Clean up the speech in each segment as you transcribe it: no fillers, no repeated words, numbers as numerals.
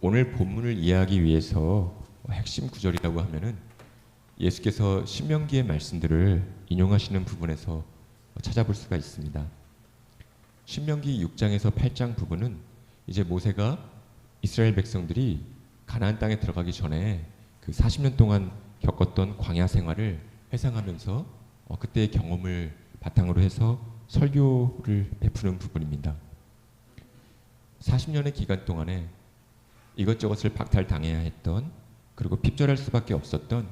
오늘 본문을 이해하기 위해서 핵심 구절이라고 하면은 예수께서 신명기의 말씀들을 인용하시는 부분에서 찾아볼 수가 있습니다. 신명기 6장에서 8장 부분은 이제 모세가 이스라엘 백성들이 가나안 땅에 들어가기 전에 그 40년 동안 겪었던 광야 생활을 회상하면서 그때의 경험을 바탕으로 해서 설교를 베푸는 부분입니다. 40년의 기간 동안에 이것저것을 박탈당해야 했던, 그리고 핍절할 수밖에 없었던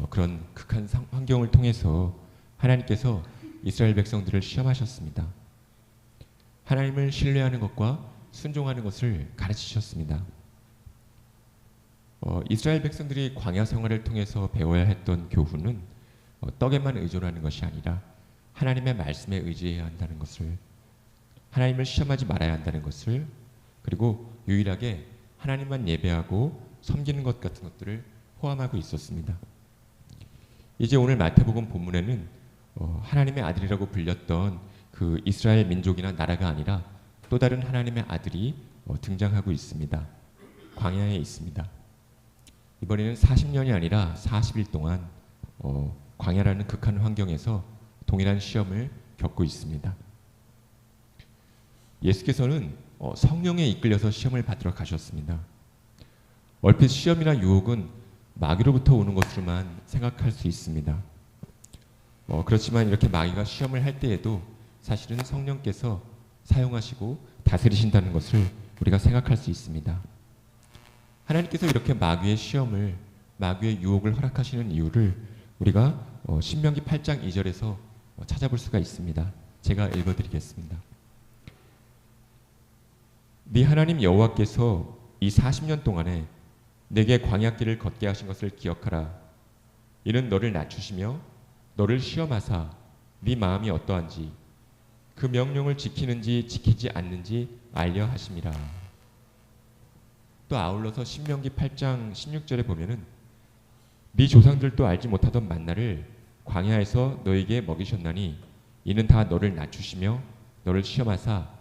그런 극한 환경을 통해서 하나님께서 이스라엘 백성들을 시험하셨습니다. 하나님을 신뢰하는 것과 순종하는 것을 가르치셨습니다. 이스라엘 백성들이 광야 생활을 통해서 배워야 했던 교훈은 떡에만 의존하는 것이 아니라 하나님의 말씀에 의지해야 한다는 것을, 하나님을 시험하지 말아야 한다는 것을, 그리고 유일하게 하나님만 예배하고 섬기는 것 같은 것들을 포함하고 있었습니다. 이제 오늘 마태복음 본문에는 하나님의 아들이라고 불렸던 그 이스라엘 민족이나 나라가 아니라 또 다른 하나님의 아들이 등장하고 있습니다. 광야에 있습니다. 이번에는 40년이 아니라 40일 동안 광야라는 극한 환경에서 동일한 시험을 겪고 있습니다. 예수께서는 성령에 이끌려서 시험을 받으러 가셨습니다. 얼핏 시험이나 유혹은 마귀로부터 오는 것으로만 생각할 수 있습니다. 그렇지만 이렇게 마귀가 시험을 할 때에도 사실은 성령께서 사용하시고 다스리신다는 것을 우리가 생각할 수 있습니다. 하나님께서 이렇게 마귀의 시험을, 마귀의 유혹을 허락하시는 이유를 우리가 신명기 8장 2절에서 찾아볼 수가 있습니다. 제가 읽어드리겠습니다. 네 하나님 여호와께서 이 40년 동안에 내게 광야길을 걷게 하신 것을 기억하라. 이는 너를 낮추시며 너를 시험하사 네 마음이 어떠한지 그 명령을 지키는지 지키지 않는지 알려 하심이라. 또 아울러서 신명기 8장 16절에 보면은 네 조상들도 알지 못하던 만나를 광야에서 너에게 먹이셨나니 이는 다 너를 낮추시며 너를 시험하사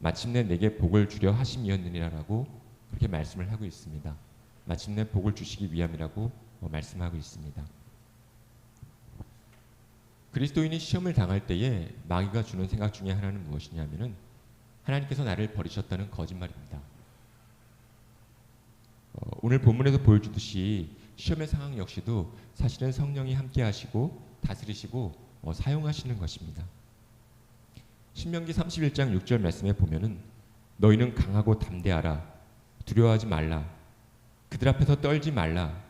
마침내 내게 복을 주려 하심이었느니라라고 그렇게 말씀을 하고 있습니다. 마침내 복을 주시기 위함이라고 말씀하고 있습니다. 그리스도인이 시험을 당할 때에 마귀가 주는 생각 중에 하나는 무엇이냐면은 하나님께서 나를 버리셨다는 거짓말입니다. 오늘 본문에서 보여주듯이 시험의 상황 역시도 사실은 성령이 함께 하시고 다스리시고 사용하시는 것입니다. 신명기 31장 6절 말씀에 보면은 너희는 강하고 담대하라. 두려워하지 말라. 그들 앞에서 떨지 말라.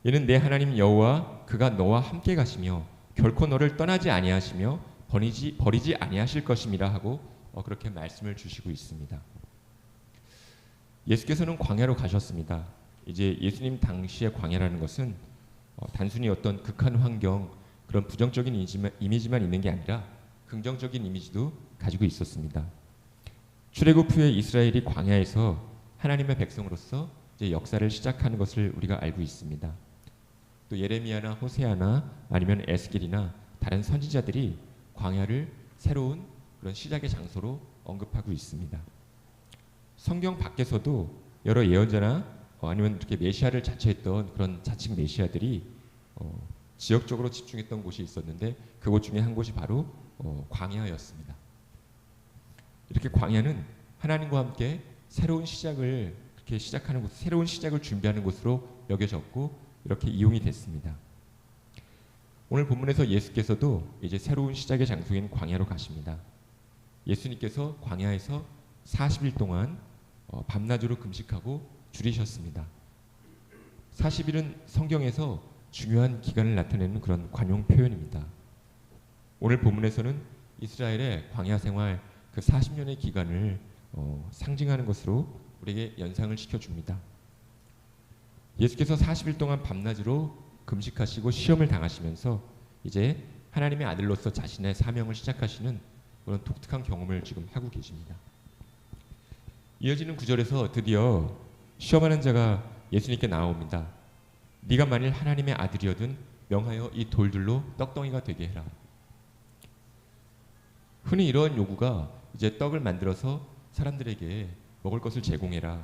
이는 내 하나님 여호와 그가 너와 함께 가시며 결코 너를 떠나지 아니하시며 버리지 아니하실 것임이라 하고 그렇게 말씀을 주시고 있습니다. 예수께서는 광야로 가셨습니다. 이제 예수님 당시의 광야라는 것은 단순히 어떤 극한 환경, 그런 부정적인 이미지만 있는 게 아니라 긍정적인 이미지도 가지고 있었습니다. 출애굽 후에 이스라엘이 광야에서 하나님의 백성으로서 이제 역사를 시작하는 것을 우리가 알고 있습니다. 또 예레미야나 호세아나 아니면 에스겔이나 다른 선지자들이 광야를 새로운 그런 시작의 장소로 언급하고 있습니다. 성경 밖에서도 여러 예언자나 아니면 이렇게 메시아를 자처했던 그런 자칭 메시아들이 지역적으로 집중했던 곳이 있었는데 그곳 중에 한 곳이 바로 광야였습니다. 이렇게 광야는 하나님과 함께 새로운 시작을 그렇게 시작하는 곳, 새로운 시작을 준비하는 곳으로 여겨졌고 이렇게 이용이 됐습니다. 오늘 본문에서 예수께서도 이제 새로운 시작의 장소인 광야로 가십니다. 예수님께서 광야에서 40일 동안 밤낮으로 금식하고 줄이셨습니다. 40일은 성경에서 중요한 기간을 나타내는 그런 관용 표현입니다. 오늘 본문에서는 이스라엘의 광야 생활 그 40년의 기간을 상징하는 것으로 우리에게 연상을 시켜줍니다. 예수께서 40일 동안 밤낮으로 금식하시고 시험을 당하시면서 이제 하나님의 아들로서 자신의 사명을 시작하시는 그런 독특한 경험을 지금 하고 계십니다. 이어지는 구절에서 드디어 시험하는 자가 예수님께 나옵니다. 네가 만일 하나님의 아들이어든 명하여 이 돌들로 떡덩이가 되게 해라. 흔히 이런 요구가 이제 떡을 만들어서 사람들에게 먹을 것을 제공해라,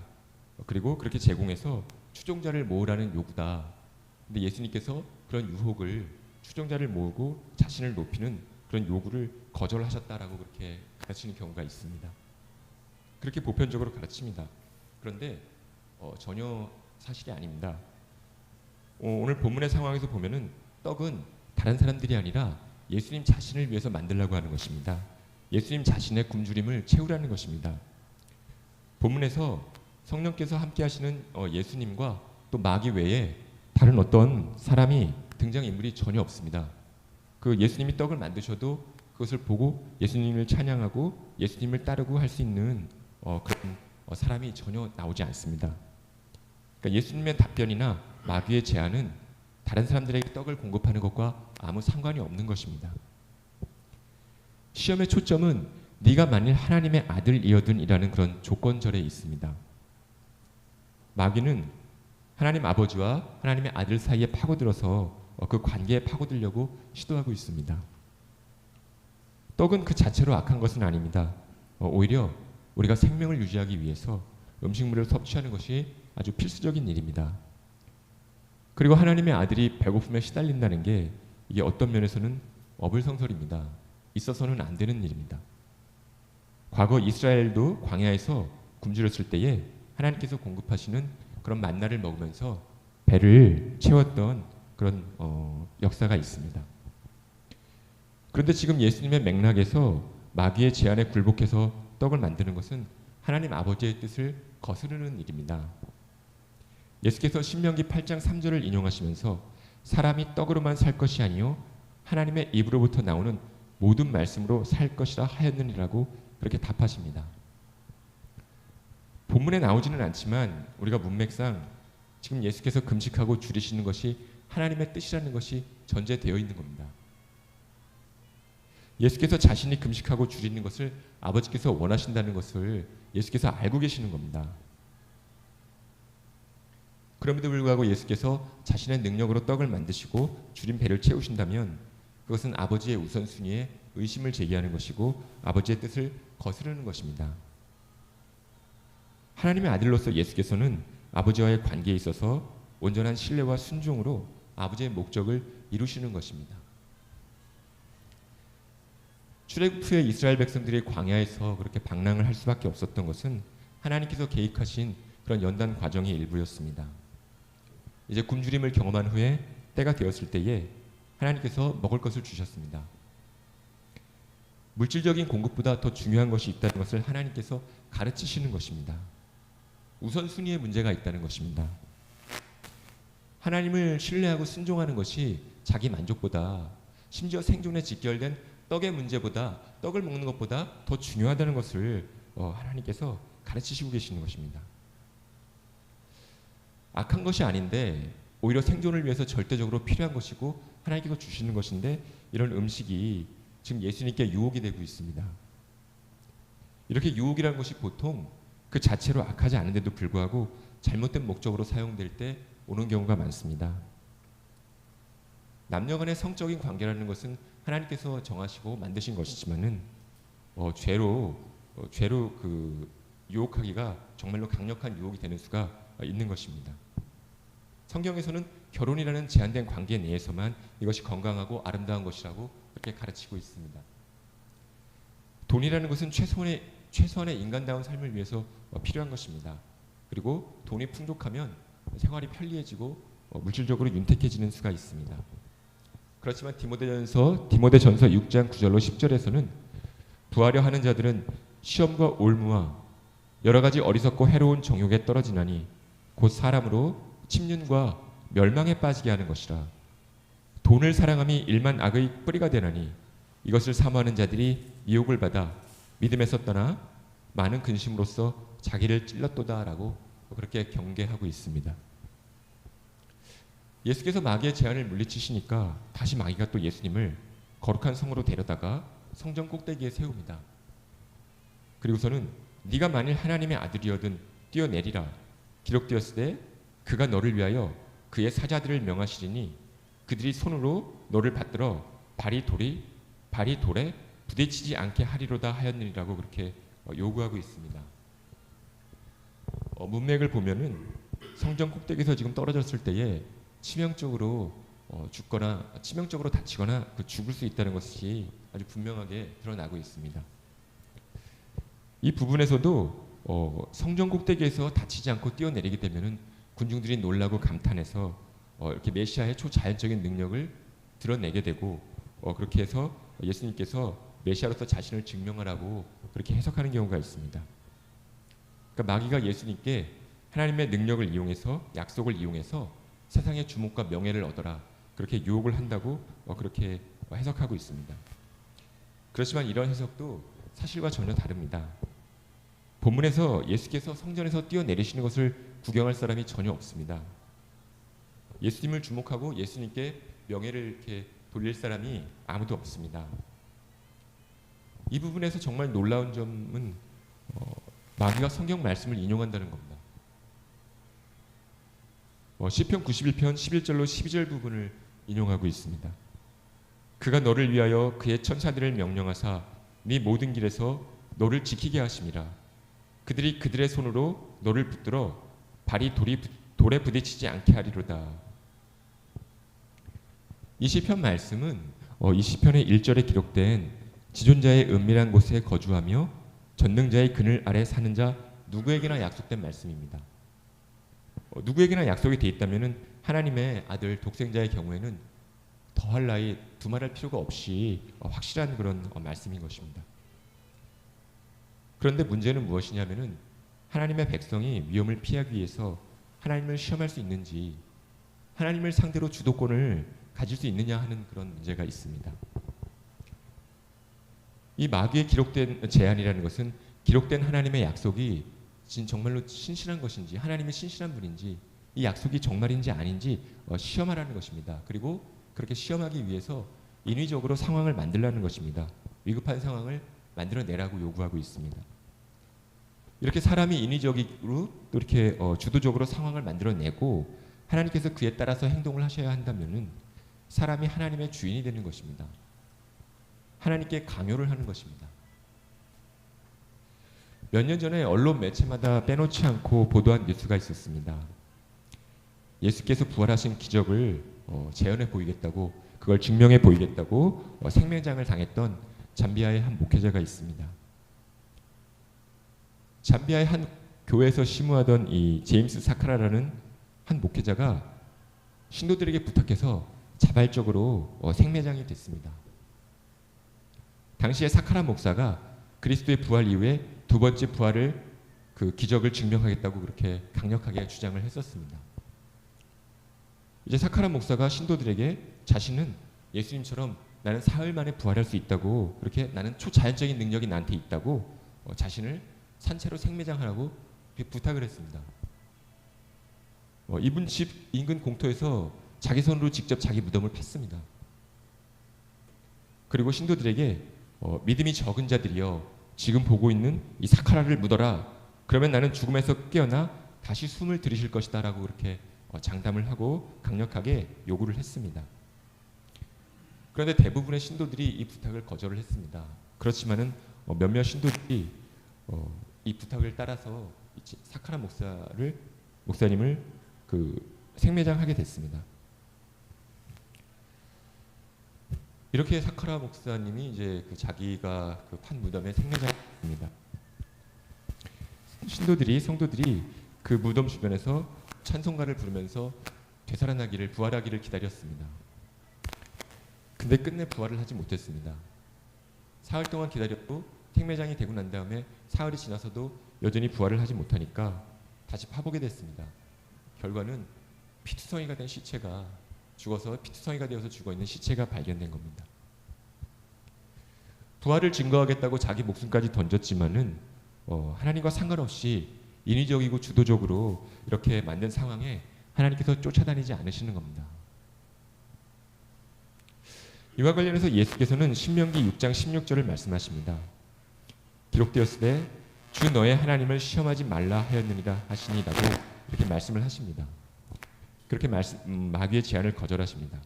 그리고 그렇게 제공해서 추종자를 모으라는 요구다. 근데 예수님께서 그런 유혹을 추종자를 모으고 자신을 높이는 그런 요구를 거절하셨다라고 그렇게 가르치는 경우가 있습니다. 그렇게 보편적으로 가르칩니다. 그런데 전혀 사실이 아닙니다. 오늘 본문의 상황에서 보면은 떡은 다른 사람들이 아니라 예수님 자신을 위해서 만들라고 하는 것입니다. 예수님 자신의 굶주림을 채우라는 것입니다. 본문에서 성령께서 함께 하시는 예수님과 또 마귀 외에 다른 어떤 사람이 등장인물이 전혀 없습니다. 그 예수님이 떡을 만드셔도 그것을 보고 예수님을 찬양하고 예수님을 따르고 할 수 있는 그런 사람이 전혀 나오지 않습니다. 그러니까 예수님의 답변이나 마귀의 제안은 다른 사람들에게 떡을 공급하는 것과 아무 상관이 없는 것입니다. 시험의 초점은 네가 만일 하나님의 아들이어든이라는 그런 조건절에 있습니다. 마귀는 하나님 아버지와 하나님의 아들 사이에 파고들어서 그 관계에 파고들려고 시도하고 있습니다. 떡은 그 자체로 악한 것은 아닙니다. 오히려 우리가 생명을 유지하기 위해서 음식물을 섭취하는 것이 아주 필수적인 일입니다. 그리고 하나님의 아들이 배고픔에 시달린다는 게 이게 어떤 면에서는 어불성설입니다. 있어서는 안 되는 일입니다. 과거 이스라엘도 광야에서 굶주렸을 때에 하나님께서 공급하시는 그런 만나를 먹으면서 배를 채웠던 그런 역사가 있습니다. 그런데 지금 예수님의 맥락에서 마귀의 제안에 굴복해서 떡을 만드는 것은 하나님 아버지의 뜻을 거스르는 일입니다. 예수께서 신명기 8장 3절을 인용하시면서 사람이 떡으로만 살 것이 아니요 하나님의 입으로부터 나오는 모든 말씀으로 살 것이라 하였느니라고 그렇게 답하십니다. 본문에 나오지는 않지만 우리가 문맥상 지금 예수께서 금식하고 줄이시는 것이 하나님의 뜻이라는 것이 전제되어 있는 겁니다. 예수께서 자신이 금식하고 줄이는 것을 아버지께서 원하신다는 것을 예수께서 알고 계시는 겁니다. 그럼에도 불구하고 예수께서 자신의 능력으로 떡을 만드시고 줄인 배를 채우신다면 그것은 아버지의 우선순위에 의심을 제기하는 것이고 아버지의 뜻을 거스르는 것입니다. 하나님의 아들로서 예수께서는 아버지와의 관계에 있어서 온전한 신뢰와 순종으로 아버지의 목적을 이루시는 것입니다. 출애굽 후에 이스라엘 백성들이 광야에서 그렇게 방랑을 할 수밖에 없었던 것은 하나님께서 계획하신 그런 연단 과정의 일부였습니다. 이제 굶주림을 경험한 후에 때가 되었을 때에 하나님께서 먹을 것을 주셨습니다. 물질적인 공급보다 더 중요한 것이 있다는 것을 하나님께서 가르치시는 것입니다. 우선순위의 문제가 있다는 것입니다. 하나님을 신뢰하고 순종하는 것이 자기 만족보다 심지어 생존에 직결된 떡의 문제보다 떡을 먹는 것보다 더 중요하다는 것을 하나님께서 가르치시고 계시는 것입니다. 악한 것이 아닌데 오히려 생존을 위해서 절대적으로 필요한 것이고 하나님께서 주시는 것인데 이런 음식이 지금 예수님께 유혹이 되고 있습니다. 이렇게 유혹이라는 것이 보통 그 자체로 악하지 않은데도 불구하고 잘못된 목적으로 사용될 때 오는 경우가 많습니다. 남녀 간의 성적인 관계라는 것은 하나님께서 정하시고 만드신 것이지만은 죄로 그 유혹하기가 정말로 강력한 유혹이 되는 수가 있는 것입니다. 성경에서는 결혼이라는 제한된 관계 내에서만 이것이 건강하고 아름다운 것이라고 그렇게 가르치고 있습니다. 돈이라는 것은 최소한의 인간다운 삶을 위해서 필요한 것입니다. 그리고 돈이 풍족하면 생활이 편리해지고 물질적으로 윤택해지는 수가 있습니다. 그렇지만 디모데전서 6장 9절로 10절에서는 부하려 하는 자들은 시험과 올무와 여러 가지 어리석고 해로운 정욕에 떨어지나니 곧 사람으로 침륜과 멸망에 빠지게 하는 것이라. 돈을 사랑함이 일만 악의 뿌리가 되나니 이것을 사모하는 자들이 미혹을 받아 믿음에서 떠나 많은 근심으로써 자기를 찔렀도다라고 그렇게 경계하고 있습니다. 예수께서 마귀의 제안을 물리치시니까 다시 마귀가 또 예수님을 거룩한 성으로 데려다가 성전 꼭대기에 세웁니다. 그리고서는 네가 만일 하나님의 아들이어든 뛰어내리라. 기록되었을 때 그가 너를 위하여 그의 사자들을 명하시리니 그들이 손으로 너를 받들어 발이 돌에 부딪히지 않게 하리로다 하였느니라고 그렇게 요구하고 있습니다. 문맥을 보면은 성전 꼭대기에서 지금 떨어졌을 때에 치명적으로 죽거나 치명적으로 다치거나 죽을 수 있다는 것이 아주 분명하게 드러나고 있습니다. 이 부분에서도 성전 꼭대기에서 다치지 않고 뛰어내리게 되면은 군중들이 놀라고 감탄해서 이렇게 메시아의 초자연적인 능력을 드러내게 되고 그렇게 해서 예수님께서 메시아로서 자신을 증명하라고 그렇게 해석하는 경우가 있습니다. 그러니까 마귀가 예수님께 하나님의 능력을 이용해서 약속을 이용해서 세상의 주목과 명예를 얻어라 그렇게 유혹을 한다고 그렇게 해석하고 있습니다. 그렇지만 이런 해석도 사실과 전혀 다릅니다. 본문에서 예수께서 성전에서 뛰어내리시는 것을 구경할 사람이 전혀 없습니다. 예수님을 주목하고 예수님께 명예를 이렇게 돌릴 사람이 아무도 없습니다. 이 부분에서 정말 놀라운 점은 마귀가 성경 말씀을 인용한다는 겁니다. 시편 91편 11절로 12절 부분을 인용하고 있습니다. 그가 너를 위하여 그의 천사들을 명령하사 네 모든 길에서 너를 지키게 하심이라. 그들이 그들의 손으로 너를 붙들어 발이 돌에 부딪히지 않게 하리로다. 이 시편 말씀은 이 시편의 1절에 기록된 지존자의 은밀한 곳에 거주하며 전능자의 그늘 아래 사는 자 누구에게나 약속된 말씀입니다. 누구에게나 약속이 돼 있다면은 하나님의 아들 독생자의 경우에는 더할 나위 두말할 필요가 없이 확실한 그런 말씀인 것입니다. 그런데 문제는 무엇이냐면은 하나님의 백성이 위험을 피하기 위해서 하나님을 시험할 수 있는지 하나님을 상대로 주도권을 가질 수 있느냐 하는 그런 문제가 있습니다. 이 마귀에 기록된 제안이라는 것은 기록된 하나님의 약속이 정말로 신실한 것인지 하나님이 신실한 분인지 이 약속이 정말인지 아닌지 시험하라는 것입니다. 그리고 그렇게 시험하기 위해서 인위적으로 상황을 만들라는 것입니다. 위급한 상황을 만들어내라고 요구하고 있습니다. 이렇게 사람이 인위적으로 또 이렇게 주도적으로 상황을 만들어내고 하나님께서 그에 따라서 행동을 하셔야 한다면은 사람이 하나님의 주인이 되는 것입니다. 하나님께 강요를 하는 것입니다. 몇 년 전에 언론 매체마다 빼놓지 않고 보도한 뉴스가 있었습니다. 예수께서 부활하신 기적을 재현해 보이겠다고 그걸 증명해 보이겠다고 생명장을 당했던 잠비아의 한 목회자가 있습니다. 잠비아의 한 교회에서 심우하던 이 제임스 사카라라는 한 목회자가 신도들에게 부탁해서 자발적으로 생매장이 됐습니다. 당시에 사카라 목사가 그리스도의 부활 이후에 두 번째 부활을 그 기적을 증명하겠다고 그렇게 강력하게 주장을 했었습니다. 이제 사카라 목사가 신도들에게 자신은 예수님처럼 나는 사흘 만에 부활할 수 있다고 그렇게 나는 초자연적인 능력이 나한테 있다고 자신을 산채로 생매장하라고 부탁을 했습니다. 이분 집 인근 공터에서 자기 손으로 직접 자기 무덤을 팠습니다. 그리고 신도들에게 믿음이 적은 자들이여 지금 보고 있는 이 사카라를 묻어라. 그러면 나는 죽음에서 깨어나 다시 숨을 들이실 것이다 라고 그렇게 장담을 하고 강력하게 요구를 했습니다. 그런데 대부분의 신도들이 이 부탁을 거절을 했습니다. 그렇지만은 몇몇 신도들이 이 부탁을 따라서 사카라 목사님을 그 생매장하게 됐습니다. 이렇게 사카라 목사님이 이제 자기가 판 무덤에 생매장합니다. 성도들이 그 무덤 주변에서 찬송가를 부르면서 되살아나기를 부활하기를 기다렸습니다. 근데 끝내 부활을 하지 못했습니다. 사흘 동안 기다렸고 생매장이 되고 난 다음에 사흘이 지나서도 여전히 부활을 하지 못하니까 다시 파보게 됐습니다. 결과는 피투성이가 된 시체가 죽어서 피투성이가 되어서 죽어있는 시체가 발견된 겁니다. 부활을 증거하겠다고 자기 목숨까지 던졌지만은 하나님과 상관없이 인위적이고 주도적으로 이렇게 만든 상황에 하나님께서 쫓아다니지 않으시는 겁니다. 이와 관련해서 예수께서는 신명기 6장 16절을 말씀하십니다. 기록되었을 때 주 너의 하나님을 시험하지 말라 하였느니라 하시니라고 이렇게 말씀을 하십니다. 그렇게 마귀의 제안을 거절하십니다.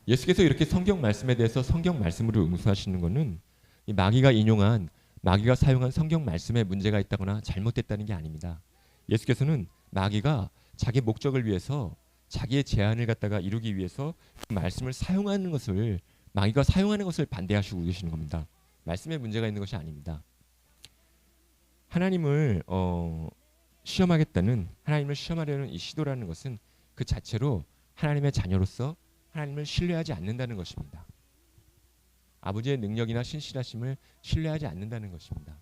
예수께서 이렇게 성경 말씀에 대해서 성경 말씀으로 응수하시는 것은 이 마귀가 인용한 마귀가 사용한 성경 말씀에 문제가 있다거나 잘못됐다는 게 아닙니다. 예수께서는 마귀가 자기 목적을 위해서 자기의 제안을 갖다가 이루기 위해서 그 말씀을 사용하는 것을 마귀가 사용하는 것을 반대하시고 계시는 겁니다. 말씀에 문제가 있는 것이 아닙니다. 하나님을 시험하겠다는 하나님을 시험하려는 이 시도라는 것은 그 자체로 하나님의 자녀로서 하나님을 신뢰하지 않는다는 것입니다. 아버지의 능력이나 신실하심을 신뢰하지 않는다는 것입니다.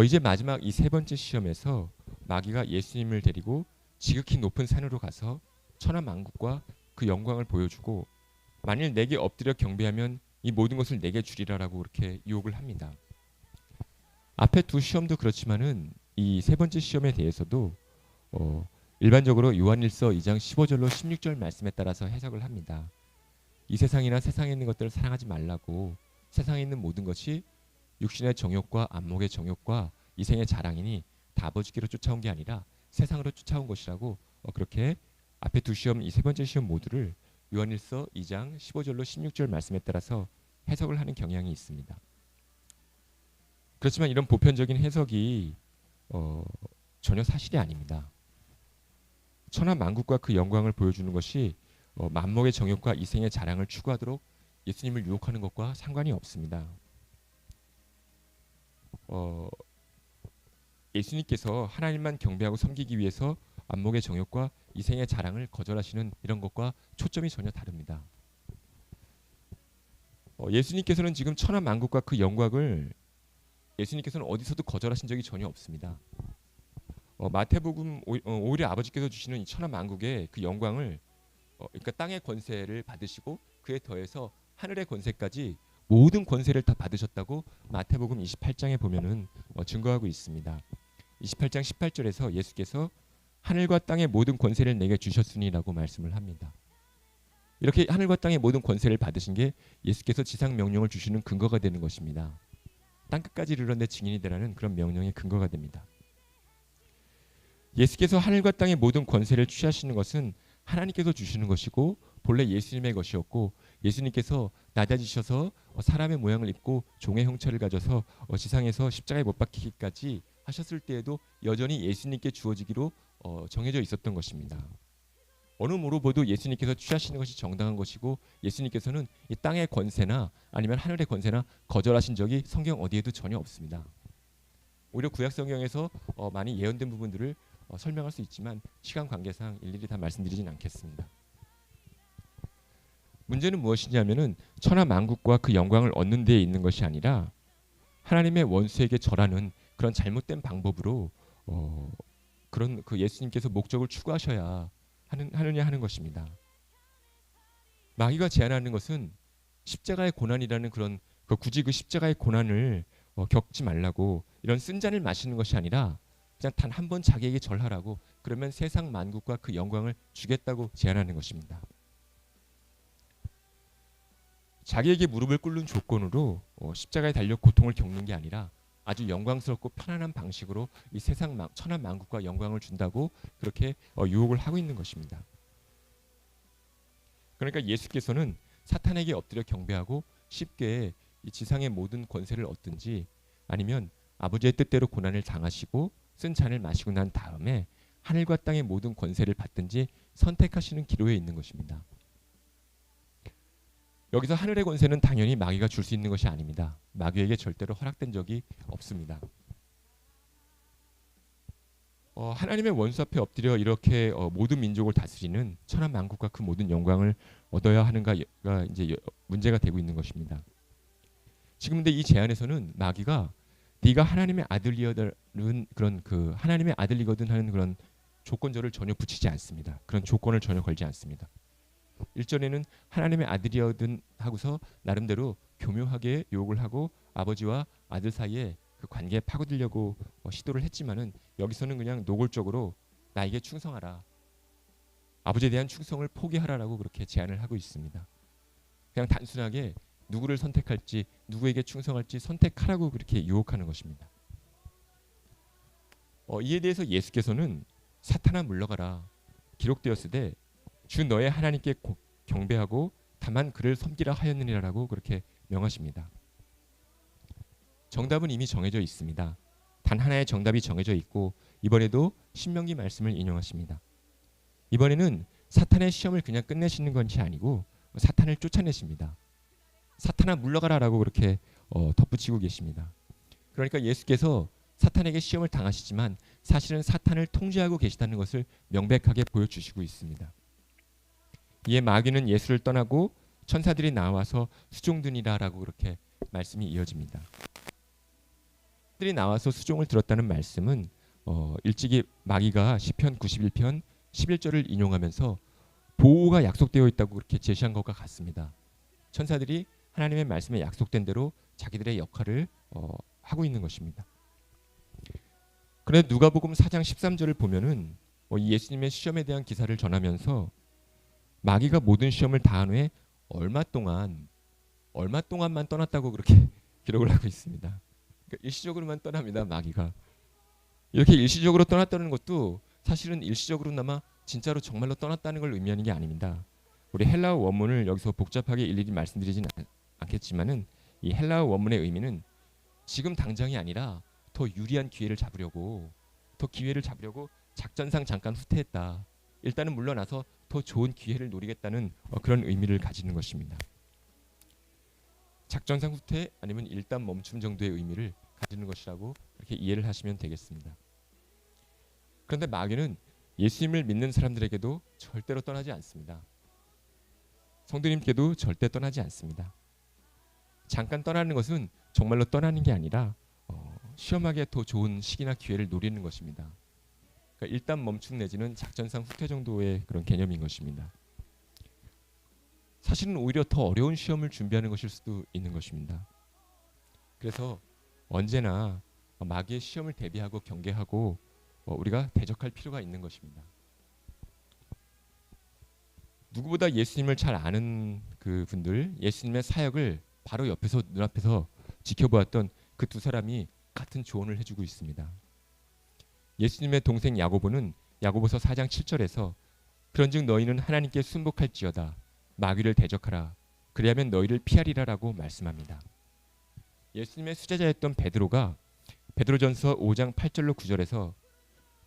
이제 마지막 이 세 번째 시험에서 마귀가 예수님을 데리고 지극히 높은 산으로 가서 천하만국과 그 영광을 보여주고 만일 내게 엎드려 경배하면 이 모든 것을 내게 주리라라고 그렇게 유혹을 합니다. 앞에 두 시험도 그렇지만은 이 세 번째 시험에 대해서도 일반적으로 요한일서 2장 15절로 16절 말씀에 따라서 해석을 합니다. 이 세상이나 세상에 있는 것들을 사랑하지 말라고 세상에 있는 모든 것이 육신의 정욕과 안목의 정욕과 이생의 자랑이니 다 아버지께로 쫓아온 게 아니라 세상으로 쫓아온 것이라고 그렇게 앞에 두 시험 이 세 번째 시험 모두를 요한일서 2장 15절로 16절 말씀에 따라서 해석을 하는 경향이 있습니다. 그렇지만 이런 보편적인 해석이 전혀 사실이 아닙니다. 천하만국과 그 영광을 보여주는 것이 만목의 정욕과 이생의 자랑을 추구하도록 예수님을 유혹하는 것과 상관이 없습니다. 예수님께서 하나님만 경배하고 섬기기 위해서 안목의 정욕과 이생의 자랑을 거절하시는 이런 것과 초점이 전혀 다릅니다. 예수님께서는 지금 천하만국과 그 영광을 예수님께서는 어디서도 거절하신 적이 전혀 없습니다. 마태복음 오히려 아버지께서 주시는 이 천하만국의 그 영광을 그러니까 땅의 권세를 받으시고 그에 더해서 하늘의 권세까지 모든 권세를 다 받으셨다고 마태복음 28장에 보면은 증거하고 있습니다. 28장 18절에서 예수께서 하늘과 땅의 모든 권세를 내게 주셨으니라고 말씀을 합니다. 이렇게 하늘과 땅의 모든 권세를 받으신 게 예수께서 지상 명령을 주시는 근거가 되는 것입니다. 땅끝까지 이르러 내 증인이 되라는 그런 명령의 근거가 됩니다. 예수께서 하늘과 땅의 모든 권세를 취하시는 것은 하나님께서 주시는 것이고 본래 예수님의 것이었고 예수님께서 낮아지셔서 사람의 모양을 입고 종의 형체를 가져서 지상에서 십자가에 못 박히기까지 하셨을 때에도 여전히 예수님께 주어지기로 정해져 있었던 것입니다. 어느 모로 보도 예수님께서 취하시는 것이 정당한 것이고 예수님께서는 이 땅의 권세나 아니면 하늘의 권세나 거절하신 적이 성경 어디에도 전혀 없습니다. 오히려 구약 성경에서 많이 예언된 부분들을 설명할 수 있지만 시간 관계상 일일이 다 말씀드리진 않겠습니다. 문제는 무엇이냐면은 천하만국과 그 영광을 얻는 데에 있는 것이 아니라 하나님의 원수에게 절하는 그런 잘못된 방법으로 그런 그 예수님께서 목적을 추구하셔야 하느냐 하는 것입니다. 마귀가 제안하는 것은 십자가의 고난이라는 그런 굳이 그 십자가의 고난을 겪지 말라고 이런 쓴 잔을 마시는 것이 아니라 그냥 단 한 번 자기에게 절하라고 그러면 세상 만국과 그 영광을 주겠다고 제안하는 것입니다. 자기에게 무릎을 꿇는 조건으로 십자가에 달려 고통을 겪는 게 아니라 아주 영광스럽고 편안한 방식으로 이 세상 천한 만국과 영광을 준다고 그렇게 유혹을 하고 있는 것입니다. 그러니까 예수께서는 사탄에게 엎드려 경배하고 쉽게 이 지상의 모든 권세를 얻든지 아니면 아버지의 뜻대로 고난을 당하시고 쓴 잔을 마시고 난 다음에 하늘과 땅의 모든 권세를 받든지 선택하시는 기로에 있는 것입니다. 여기서 하늘의 권세는 당연히 마귀가 줄 수 있는 것이 아닙니다. 마귀에게 절대로 허락된 적이 없습니다. 하나님의 원수 앞에 엎드려 이렇게 모든 민족을 다스리는 천한 만국과 그 모든 영광을 얻어야 하는가가 이제 문제가 되고 있는 것입니다. 지금 근데 이 제안에서는 마귀가 네가 하나님의 아들이거든 그런 그 하나님의 아들이거든 하는 그런 조건절을 전혀 붙이지 않습니다. 그런 조건을 전혀 걸지 않습니다. 일전에는 하나님의 아들이거든 하고서 나름대로 교묘하게 유혹을 하고 아버지와 아들 사이에 그 관계에 파고들려고 시도를 했지만은 여기서는 그냥 노골적으로 나에게 충성하라. 아버지에 대한 충성을 포기하라라고 그렇게 제안을 하고 있습니다. 그냥 단순하게 누구를 선택할지 누구에게 충성할지 선택하라고 그렇게 유혹하는 것입니다. 이에 대해서 예수께서는 사탄아 물러가라. 기록되었으되 주 너의 하나님께 경배하고 다만 그를 섬기라 하였느니라라고 그렇게 명하십니다. 정답은 이미 정해져 있습니다. 단 하나의 정답이 정해져 있고 이번에도 신명기 말씀을 인용하십니다. 이번에는 사탄의 시험을 그냥 끝내시는 것이 아니고 사탄을 쫓아내십니다. 사탄아 물러가라라고 그렇게 덧붙이고 계십니다. 그러니까 예수께서 사탄에게 시험을 당하시지만 사실은 사탄을 통제하고 계시다는 것을 명백하게 보여주시고 있습니다. 이에 마귀는 예수를 떠나고 천사들이 나와서 수종드니라라고 그렇게 말씀이 이어집니다. 들이 나와서 수종을 들었다는 말씀은 일찍이 마귀가 시편 91편 11절을 인용하면서 보호가 약속되어 있다고 그렇게 제시한 것과 같습니다. 천사들이 하나님의 말씀에 약속된 대로 자기들의 역할을 하고 있는 것입니다. 그런데 누가복음 4장 13절을 보면은 이 예수님의 시험에 대한 기사를 전하면서 마귀가 모든 시험을 다한 후에 얼마 동안만 떠났다고 그렇게 기록을 하고 있습니다. 그러니까 일시적으로만 떠납니다. 마귀가 이렇게 일시적으로 떠났다는 것도 사실은 일시적으로나마 진짜로 정말로 떠났다는 걸 의미하는 게 아닙니다. 우리 헬라어 원문을 여기서 복잡하게 일일이 말씀드리진 않겠지만은 이 헬라어 원문의 의미는 지금 당장이 아니라 더 유리한 기회를 잡으려고 작전상 잠깐 후퇴했다. 일단은 물러나서 더 좋은 기회를 노리겠다는 그런 의미를 가지는 것입니다. 작전상 후퇴 아니면 일단 멈춤 정도의 의미를 가지는 것이라고 이렇게 이해를 하시면 되겠습니다. 그런데 마귀는 예수님을 믿는 사람들에게도 절대로 떠나지 않습니다. 성도님께도 절대 떠나지 않습니다. 잠깐 떠나는 것은 정말로 떠나는 게 아니라 시험하기에 더 좋은 시기나 기회를 노리는 것입니다. 그러니까 일단 멈춤 내지는 작전상 후퇴 정도의 그런 개념인 것입니다. 사실은 오히려 더 어려운 시험을 준비하는 것일 수도 있는 것입니다. 그래서 언제나 마귀의 시험을 대비하고 경계하고 우리가 대적할 필요가 있는 것입니다. 누구보다 예수님을 잘 아는 그 분들, 예수님의 사역을 바로 옆에서 눈앞에서 지켜보았던 그 두 사람이 같은 조언을 해주고 있습니다. 예수님의 동생 야고보는 야고보서 4장 7절에서 그런즉 너희는 하나님께 순복할지어다 마귀를 대적하라 그리하면 너희를 피하리라라고 말씀합니다. 예수님의 수제자였던 베드로가 베드로전서 5장 8절로 9절에서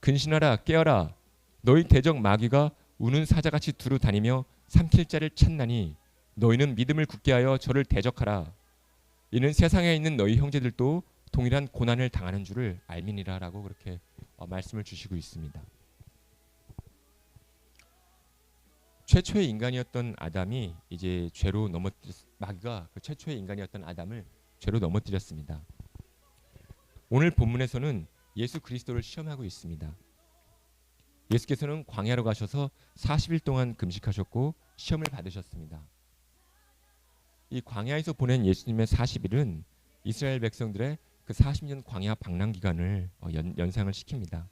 근신하라 깨어라 너희 대적 마귀가 우는 사자같이 두루 다니며 삼킬 자를 찾나니 너희는 믿음을 굳게 하여 저를 대적하라 이는 세상에 있는 너희 형제들도 동일한 고난을 당하는 줄을 알미니라라고 그렇게 말씀을 주시고 있습니다. 최초의 인간이었던 아담이 이제 마귀가 그 최초의 인간이었던 아담을 죄로 넘어뜨렸습니다. 오늘 본문에서는 예수 그리스도를 시험하고 있습니다. 예수께서는 광야로 가셔서 40일 동안 금식하셨고 시험을 받으셨습니다. 이 광야에서 보낸 예수님의 40일은 이스라엘 백성들의 그 40년 광야 방랑 기간을 연상을 시킵니다.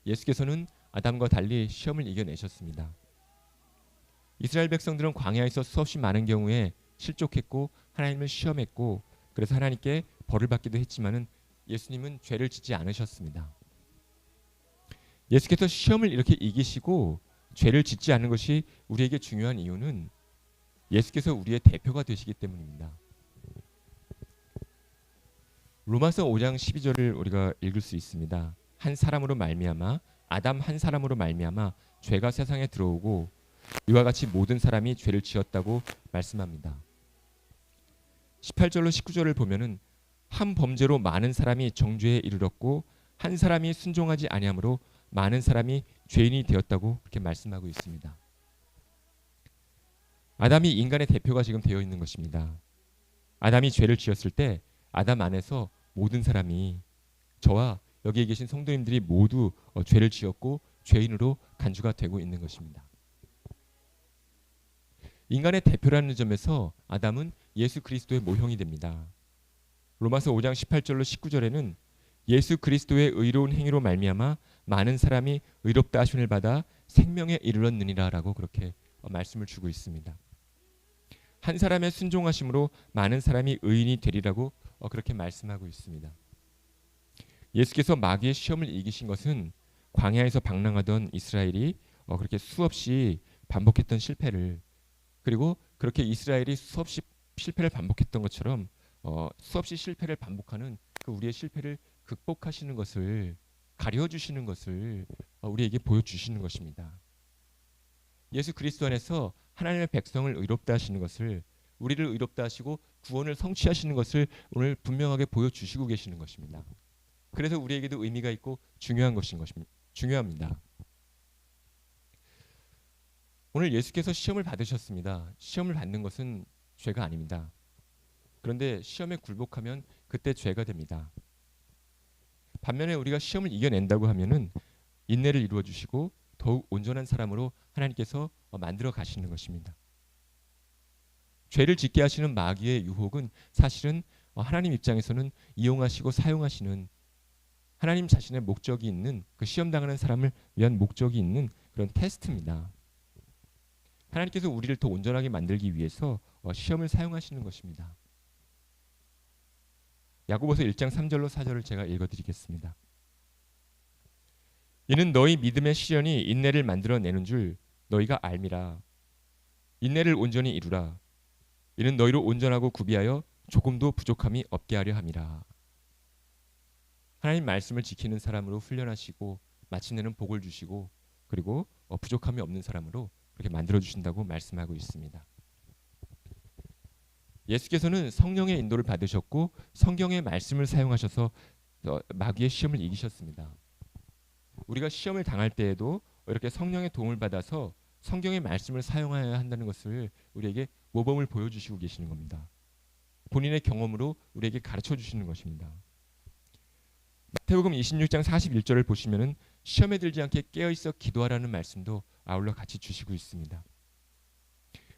예수께서는 아담과 달리 시험을 이겨내셨습니다. 이스라엘 백성들은 광야에서 수없이 많은 경우에 실족했고 하나님을 시험했고 그래서 하나님께 벌을 받기도 했지만은 예수님은 죄를 짓지 않으셨습니다. 예수께서 시험을 이렇게 이기시고 죄를 짓지 않는 것이 우리에게 중요한 이유는 예수께서 우리의 대표가 되시기 때문입니다. 로마서 5장 12절을 우리가 읽을 수 있습니다. 한 사람으로 말미암아 아담 한 사람으로 말미암아 죄가 세상에 들어오고 이와 같이 모든 사람이 죄를 지었다고 말씀합니다. 18절로 19절을 보면은 한 범죄로 많은 사람이 정죄에 이르렀고 한 사람이 순종하지 아니함으로 많은 사람이 죄인이 되었다고 그렇게 말씀하고 있습니다. 아담이 인간의 대표가 지금 되어 있는 것입니다. 아담이 죄를 지었을 때 아담 안에서 모든 사람이 저와 여기에 계신 성도님들이 모두 죄를 지었고 죄인으로 간주가 되고 있는 것입니다. 인간의 대표라는 점에서 아담은 예수 그리스도의 모형이 됩니다. 로마서 5장 18절로 19절에는 예수 그리스도의 의로운 행위로 말미암아 많은 사람이 의롭다 하심을 받아 생명에 이르렀느니라라고 그렇게 말씀을 주고 있습니다. 한 사람의 순종하심으로 많은 사람이 의인이 되리라고 그렇게 말씀하고 있습니다. 예수께서 마귀의 시험을 이기신 것은 광야에서 방랑하던 이스라엘이 그렇게 수없이 반복했던 실패를 그리고 그렇게 이스라엘이 수없이 실패를 반복했던 것처럼 수없이 실패를 반복하는 그 우리의 실패를 극복하시는 것을 가려주시는 것을 우리에게 보여주시는 것입니다. 예수 그리스도 안에서 하나님의 백성을 의롭다 하시는 것을, 우리를 의롭다 하시고 구원을 성취하시는 것을 오늘 분명하게 보여주시고 계시는 것입니다. 그래서 우리에게도 의미가 있고 중요합니다. 오늘 예수께서 시험을 받으셨습니다. 시험을 받는 것은 죄가 아닙니다. 그런데 시험에 굴복하면 그때 죄가 됩니다. 반면에 우리가 시험을 이겨낸다고 하면은 인내를 이루어 주시고 더욱 온전한 사람으로 하나님께서 만들어 가시는 것입니다. 죄를 짓게 하시는 마귀의 유혹은 사실은 하나님 입장에서는 이용하시고 사용하시는, 하나님 자신의 목적이 있는, 그 시험 당하는 사람을 위한 목적이 있는 그런 테스트입니다. 하나님께서 우리를 더 온전하게 만들기 위해서 시험을 사용하시는 것입니다. 야고보서 1장 3절로 4절을 제가 읽어드리겠습니다. 이는 너희 믿음의 시련이 인내를 만들어내는 줄 너희가 알미라. 인내를 온전히 이루라. 이는 너희로 온전하고 구비하여 조금도 부족함이 없게 하려 함이라. 하나님 말씀을 지키는 사람으로 훈련하시고 마침내는 복을 주시고, 그리고 부족함이 없는 사람으로 그렇게 만들어 주신다고 말씀하고 있습니다. 예수께서는 성령의 인도를 받으셨고 성경의 말씀을 사용하셔서 마귀의 시험을 이기셨습니다. 우리가 시험을 당할 때에도 이렇게 성령의 도움을 받아서 성경의 말씀을 사용해야 한다는 것을 우리에게 모범을 보여주시고 계시는 겁니다. 본인의 경험으로 우리에게 가르쳐 주시는 것입니다. 마태복음 26장 41절을 보시면은 시험에 들지 않게 깨어있어 기도하라는 말씀도 아울러 같이 주시고 있습니다.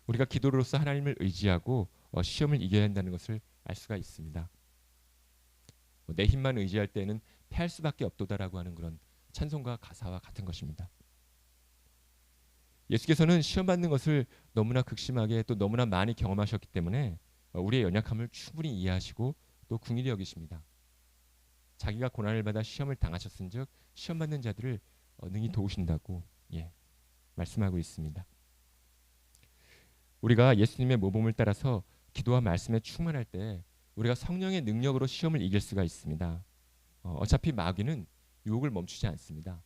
우리가 기도로서 하나님을 의지하고 시험을 이겨야 한다는 것을 알 수가 있습니다. 내 힘만 의지할 때는 패할 수밖에 없도다라고 하는 그런 찬송가 가사와 같은 것입니다. 예수께서는 시험 받는 것을 너무나 극심하게 또 너무나 많이 경험하셨기 때문에 우리의 연약함을 충분히 이해하시고 또 긍휼히 여기십니다. 자기가 고난을 받아 시험을 당하셨은즉 시험 받는 자들을 능히 도우신다고 말씀하고 있습니다. 우리가 예수님의 모범을 따라서 기도와 말씀에 충만할 때 우리가 성령의 능력으로 시험을 이길 수가 있습니다. 어차피 마귀는 유혹을 멈추지 않습니다.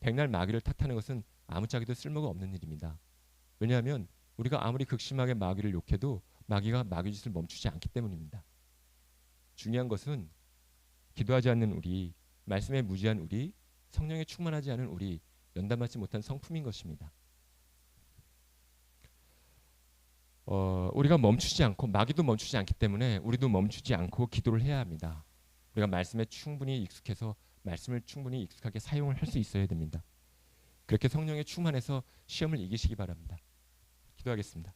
백날 마귀를 탓하는 것은 아무짝에도 쓸모가 없는 일입니다. 왜냐하면 우리가 아무리 극심하게 마귀를 욕해도 마귀가 마귀 짓을 멈추지 않기 때문입니다. 중요한 것은 기도하지 않는 우리, 말씀에 무지한 우리, 성령에 충만하지 않은 우리, 연단받지 못한 성품인 것입니다. 우리가 멈추지 않고 마귀도 멈추지 않기 때문에 우리도 멈추지 않고 기도를 해야 합니다. 우리가 말씀에 충분히 익숙해서 말씀을 충분히 익숙하게 사용을 할 수 있어야 됩니다. 그렇게 성령에 충만해서 시험을 이기시기 바랍니다. 기도하겠습니다.